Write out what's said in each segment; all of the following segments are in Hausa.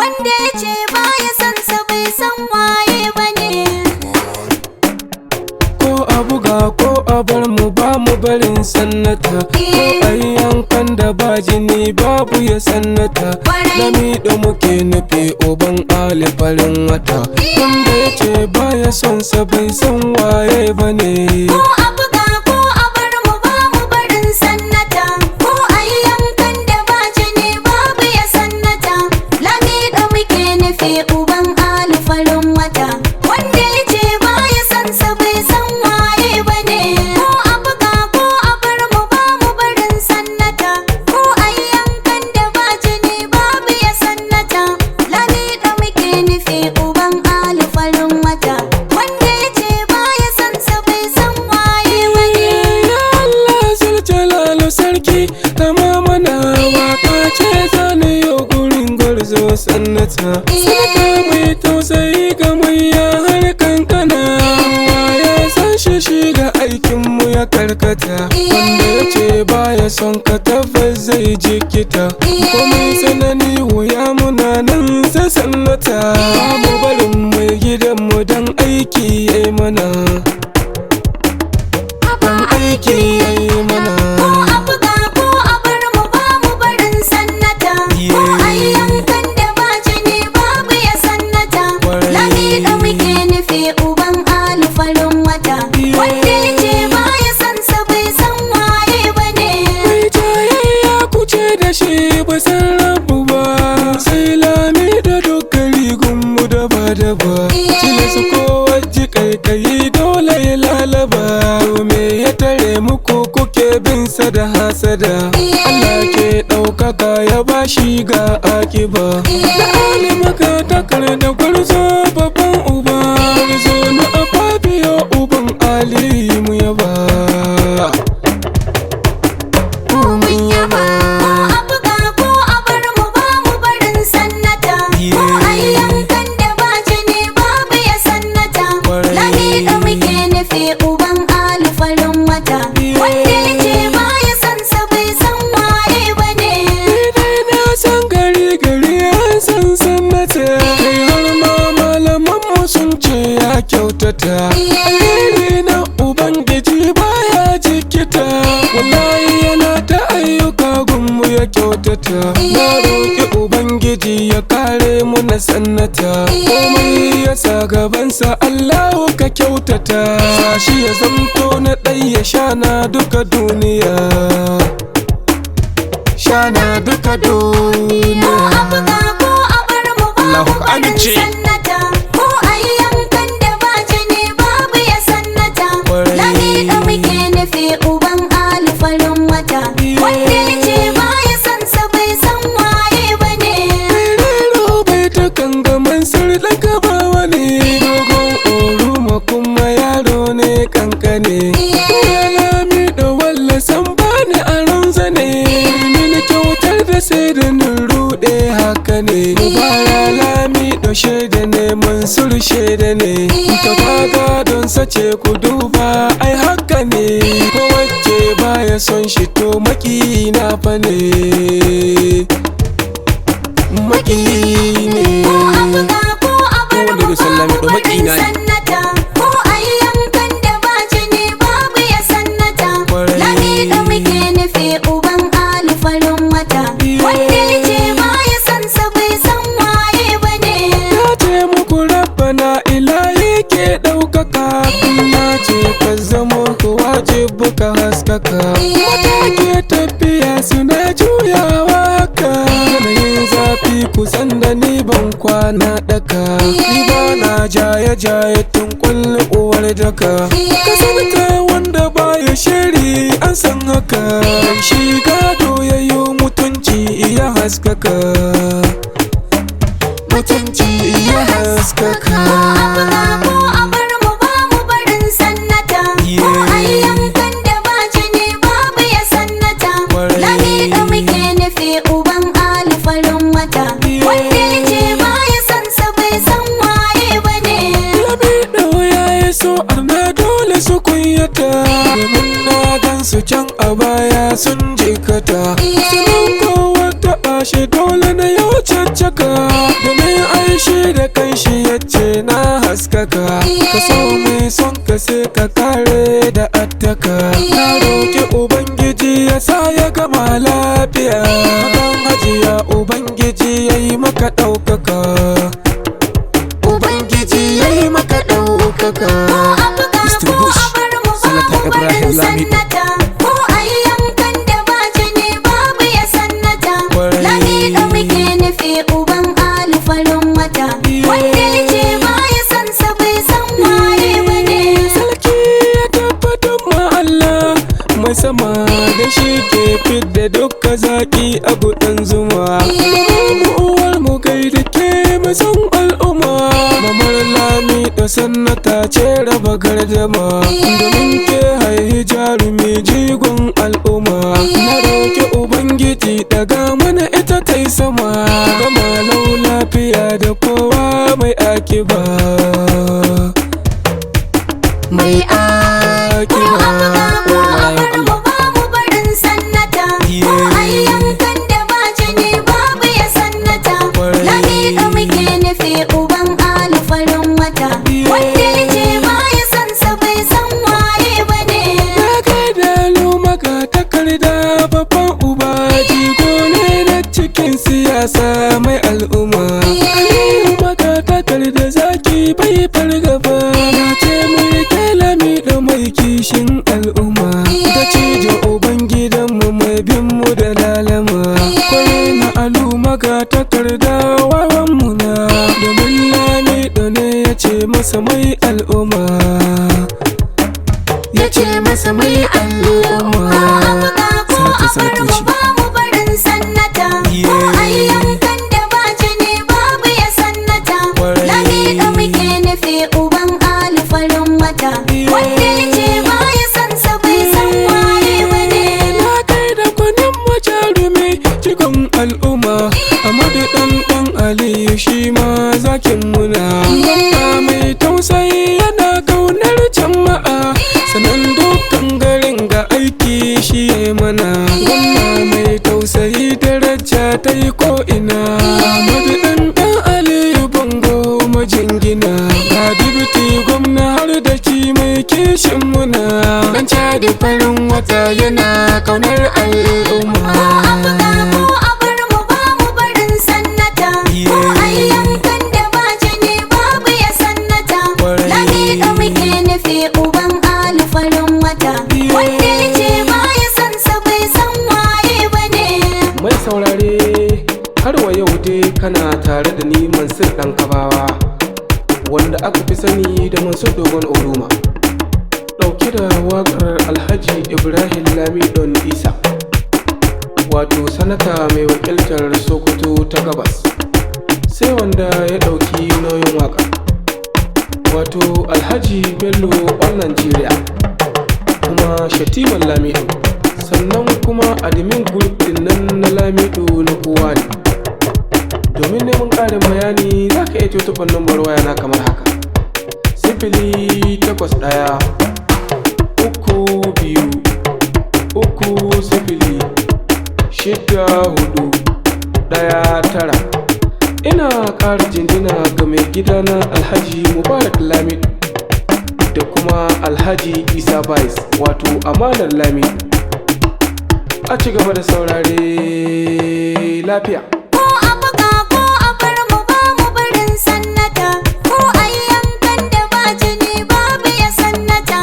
wanda ya ce baya san sa bai san waye bane. Ko a buga ko a bar mu ba mu barin sannata, ko a yi yankan da ba jini babu ya sannata. Lamido muke nufi uban Ali farin wata, wanda ya ce baya son sa bai san waye bane. Ko a buga ko a bar mu ba mu barin sannata, ko a yi yankan da ba jini babu ya sannata. Lamido muke nufi uban Ali farin wata, wanda ya ce baya san sa bai san waye bane. Ko a buga ko a bar mu ba mu barin sannata, ko a yi yankan da ba jini babu ya sannata. Lamido muke nufi uban Ali farin wata, wanda ya ce baya san sa bai san waye bane. Ya Allah Zuljalalu sarki, kama mana waka ce zane yau gurin gwarzo sannata. Sarka mai tausayi ga manya har kankana, ya san shi ga aikinmu ya karkata. Wanda ya ce baya son ka tabbas zai jikita, komai sanani wuya muna nan sai sannata. Mu barin mai gidanmu dan aiki yayi mana, dan aiki yayi mana. Ko a buga ko a bar mu ba mu barin sannata, ko a yi yankan da ba jini babu ya sannata. Lamido muke nufi uban Ali farin wata, wanda ya ce baya san sa bai san waye bane. Mai jayayya kuce da shi ba san rabu ba, sai Lamido dukkan rigunmu daba-daba. Cile su kowace kaikayi dole ya lalaba, to me ya tare muku kuke bin sa da hasada. Allah ke ɗaukaka ya bashi ga akiba, da alimaka takar da gwarzo babban uba. Gwarzo na ababiyo uban Ali mu yaba, mun yaba. Ko a buga ko a bar mu ba mu barin sannata, ko a yi yankan da ba jini babu ya sannata. Lamido muke nufi uban Ali farin wata, wanda ya ce baya san sa bai san waye bane. Dai na san gari an san sannata, kai har ma malaman mu sun ce ya kyautata. Alheri na ubangiji baya jikita, wallahi yana ta ayyuka gunmu ya kyautata. Na roƙi ubangiji ya kare mu na sannata, komai ya sa gabansa Allahu ka kyautata. Sashi ya zamto na ɗaya shana duka duniya, shana duka Ko duniya. a buga ko a bar mu ba Allahu mu ka barin amince. sannata, ko a yi yankan da ba jini babu ya sannata. Kwarai. Lamido muke nufi uban Ali farin wata, wanda ya ce baya san sa bai san waye bane. Rero bai ta kangaman sirɗin gabawa ne, dogon oruma kuma yaro ne kankane. Ya Lamido walla san bani a ranza ne, mini kyautar da sai da nin ruɗe haka ne. Mubara Lamido shaida ne, Mansur shaida ne, kyauta gadon sace ku duba ai haka ne. Ko wacce baya son shi to maki na fa ne, maki ne. Ko a buga ko a bar mu ba mu barin sannata, ko a yi yankan da ba jini babu ya sannata. Lamido muke nufi uban Ali farin wata, wanda ya ce baya san sa bai san waye bane. Ya ce muku rabbana ilahi ke ɗaukaka, ya ce ka zama ku wajibu ka haskaka. Mata ke tafiya suna juyawa haka, yanayin zafi kusan da ni ban kwana ɗaka. Ni ba na jaye tun kulli uwar daka, ka sanka wanda baya shiri an san haka. Shi gado yayo mutunci iya haskaka, mutunci iya haskaka. Ko a buga ko a bar mu ba mu barin sannata, ko a yi yankan da ba jini babu ya sannata. Lamido muke nufi uban Ali farin wata, wanda ya ce baya san sa bai san waye bane. Lamido ya yi so arna dole su kunyata, domin na gan su can a baya sun jikata. Sunan kowa taɓa shi dole na yau caccaka, ɗaukaka, ka so mai son ka sai ka kare da attaka. Na roƙi Ubangiji ya sa ya gama lafiya, kan hajiya Ubangiji ya yi maka ɗaukaka, Ubangiji ya yi maka ɗaukaka. Mr. Bush, Sanata Ibrahim Lamido. Ko a yi yankan da ba jini babu ya sannata. Lamido muke nufi uban Ali farin wata. Wanda ya ce ba ya san sa bai san waye ba ne. Sarki ya tabbatar ma Allah mai sama da shi ke fidda dukka zaki a gudan zuma. Mu uwar mu kai da ke mai son al'umma. Mamar Lamido Sannata ce raba gardama, domin ke haihi jarumi jigon al'umma. Na roƙi Ubangiji daga mana ita ta yi sama, gama lau lafiya da kowa mai akiba, mai akiba. Ko a bar mu ba mu barin sannata. Ko a yi yankan da ba jini babu ya sannata. Lamido muke nufi uban Ali farin wata. Wanda ya ce ba ya san sa bai san waye ba ne. Na gaida lumaka takarda babban uba, jigo ne na cikin siyasa mai al'umma. Lumaka takarda zaki bai fargaba, na ce mulke Lamido mai kishin al'umma. Ta cije Ubangidanmu mai bin mu da lalama, kwarai na alumaka takarda wawan muna, domin Lamido ne ya ce masa mai al'umma, ya ce masa mai al'umma. Ko a bar mu ba mu barin sannata. Ko a yi yankan da ba jini babu ya sannata. Lamido muke nufi uban Ali farin wata. Wanda ya ce ba ya san sa bai san waye ba ne. Na kai da kwanin majarumi cikin al'umma, Amadu ɗan Aliyu shi ma zakin muna. Gwamna mai tausayi yana kaunar jama'a, sanan dukkan garin ga aiki shi ya mana. Gwamna mai tausayi daraja ta yi ko'ina, Amadu ɗan Aliyu bango majingina. Ga dibiti gwamna har da ki mai kishin muna, dan cadi farin wata yana kaunar al'umma. Ko a bar mu ba mu barin sannata. Ko a yi yankan da ba jini babu ya sannata. Lamido muke nufi uban Ali farin wata. Wanda ya ce ba ya san sa bai san waye ba ne. Mai saurare, har wa yau dai kana tare da ni Mansur ɗan Kabawa, wanda aka fi sani da Mansur Dogon Oruma, ɗauke da waƙar Alhaji Ibrahim Lamido Isa, wato sanata mai wakiltar Sokoto ta Gabas. Sai wanda ya ɗauki nauyin waƙa, wato Alhaji Bello all Nigeria, kuma Shatiman Lamido, sannan kuma admin group din nan na Lamido na kowa ne. Domin neman ƙarin bayani za ka iya tuntuɓar lambar waya na kamar haka: 081 32 30 6419. Ina ƙara jinjina ga mai gidana Alhaji Mubarak Lamido da kuma Alhaji Isa Bais, wato amanar Lamido. A ci gaba da saurare lafiya. Ko a buga ko a bar mu ba mu barin sannata. Ko a yi yankan da ba jini babu ya sannata.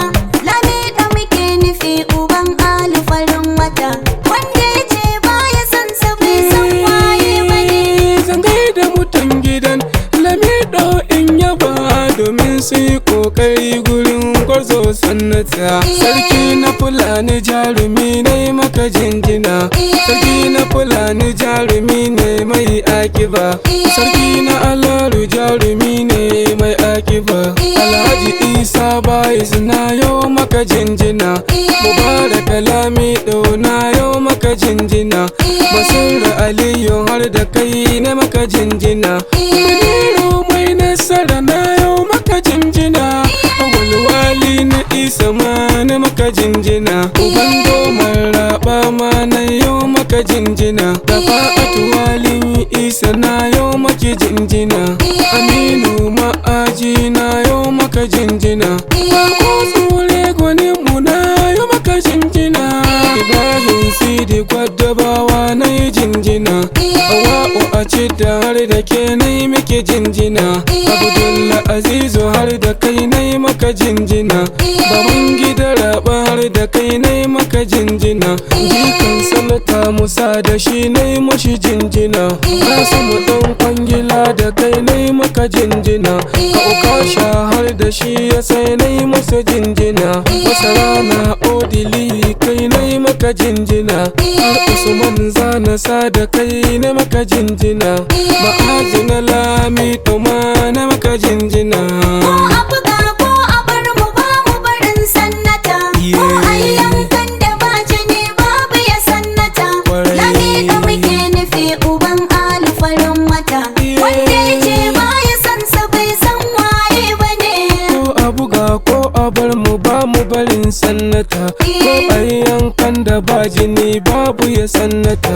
Lamido muke nufi uban Ali farin wata. Wanda ya ce ba ya san sa bai san waye ba ne. Zan gaida mutan gidan Lamido in yaba, domin su yi kokari gurin gwarzo sannata. Sarki na Fulani jarumi ne maka jinjina, sarki na Fulani jarumi ne mai akiba, sarki na Alaru jarumi ne mai akiba. Alhaji Isa Bais na yau maka jinjina, Mubarak Lamido na yau maka jinjina, Mansur Aliyu har da kai na maka jinjina, Muniru mai nasara na yau maka jinjina, Walwali na Isa ma na maka jinjina, Uban Domar Raba ma na yau maka jinjina, Rafa'atu Walin Isa na yau maki jinjina, Aminu Ma'aji na yau ci da har da ke nai muke jinjina, Abdulla Azizu har da kai nai maka jinjina, baban gida Raba har da kai nai maka jinjina, jikan Sanata Musa da shi nai mashi jinjina, Kasimu dan kwangila da kai nai maka jinjina, ka Ukasha har da shi ya sai nai masa jinjina, Masarana Odili kai nai maka jinjina, har Usman Zana sa da kai na maka jinjina, Ma'azu na Lami ma na maka jinjina. Ko a buga ko a bar mu ba mu barin Sannata, ko a yankan da ba jini babu ya Sannata, Lami da muke nufi uban alfarin wata, wanda ya ce ba ya san sa bai san waye ba ne. Ko a buga ko a bar mu ba mu barin Sannata, ko a yankan da ba jini babu ya Sannata,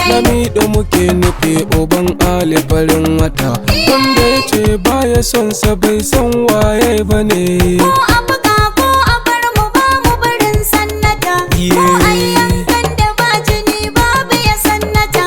Lami da muke nufi uban alfarin wata, wanda ya ce ba ya son sa bai san waye ba ne. Ko a buga ko a bar mu ba mu barin Sannata, ko a yankan da ba jini babu ya Sannata,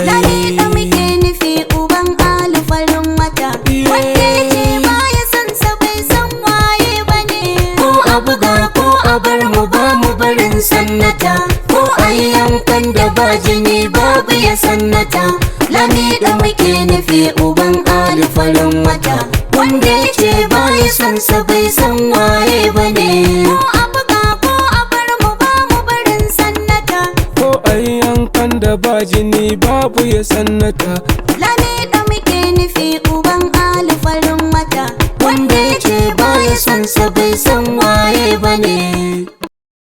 Lami da muke nufi uban alfarin wata, wanda ya ce ba ya san sa bai san waye ba ne. Ko a buga ko a bar mu ba mu barin Sannata, ko a yankan da ba jini babu ya Sannata, Lami da muke nufi uban alfarin wata, wanda ya ce ba ya san sa bai san waye ba ne. Ko a buga ko a bar mu ba mu barin Sannata, Ko a yankan da ba jini babu ya Sannata, Lami da muke nufi uban alfarin wata, wanda ya ce ba ya san sa bai san waye ba ne.